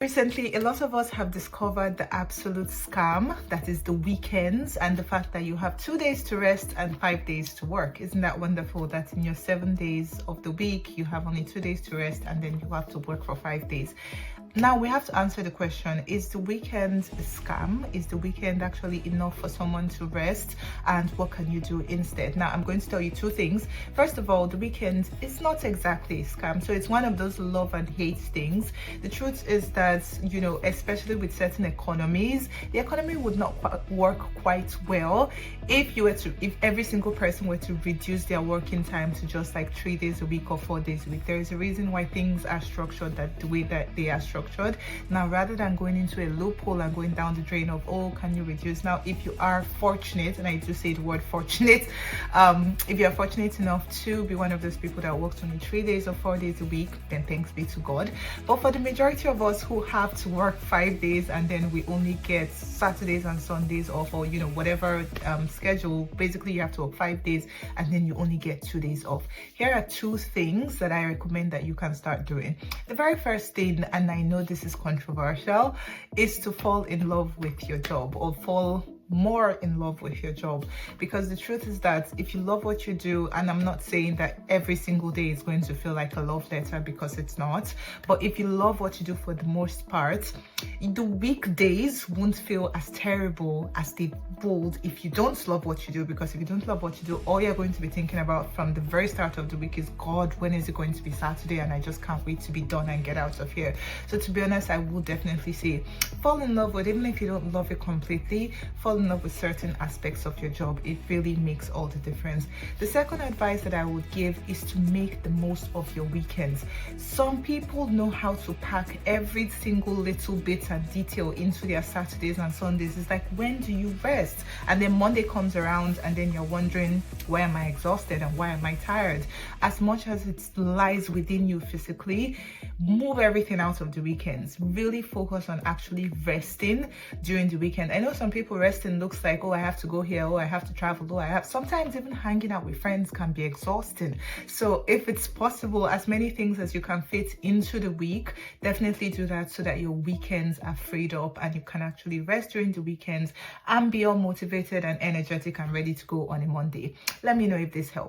Recently, a lot of us have discovered the absolute scam that is the weekends and the fact that you have 2 days to rest and 5 days to work. Isn't that wonderful that in your 7 days of the week, you have only 2 days to rest and then you have to work for 5 days? Now we have to answer the question, is the weekend a scam? Is the weekend actually enough for someone to rest? And what can you do instead? Now I'm going to tell you two things. First of all, the weekend is not exactly a scam. So it's one of those love and hate things. The truth is that, you know, especially with certain economies, the economy would not work quite well if every single person were to reduce their working time to just like 3 days a week or 4 days a week. There is a reason why things are structured the way that they are structured. Now, rather than going into a loophole and going down the drain of, oh, can you reduce? Now, if you are fortunate, and I do say the word fortunate, if you are fortunate enough to be one of those people that works only 3 days or 4 days a week, then thanks be to God. But for the majority of us who have to work 5 days and then we only get Saturdays and Sundays off, or you know, whatever schedule, basically you have to work 5 days and then you only get 2 days off. Here are two things that I recommend that you can start doing. The very first thing, and I know this is controversial, is to fall in love with your job, or fall more in love with your job. Because the truth is that if you love what you do, and I'm not saying that every single day is going to feel like a love letter, because it's not, but if you love what you do for the most part, the weekdays won't feel as terrible as they would if you don't love what you do. Because if you don't love what you do, all you're going to be thinking about from the very start of the week is, God, when is it going to be Saturday? And I just can't wait to be done and get out of here. So to be honest, I would definitely say fall in love with, even if you don't love it completely, fall in love with certain aspects of your job. It really makes all the difference. The second advice that I would give is to make the most of your weekends. Some people know how to pack every single little bit and detail into their Saturdays and Sundays. It's like, when do you rest? And then Monday comes around and then you're wondering, why am I exhausted and why am I tired? As much as it lies within you physically, move everything out of the weekends. Really focus on actually resting during the weekend. I know some people resting looks like, oh, I have to go here, oh, I have to travel, oh, sometimes even hanging out with friends can be exhausting. So if it's possible, as many things as you can fit into the week, definitely do that so that your weekends are freed up and you can actually rest during the weekends and be all motivated and energetic and ready to go on a Monday. Let me know if this helps.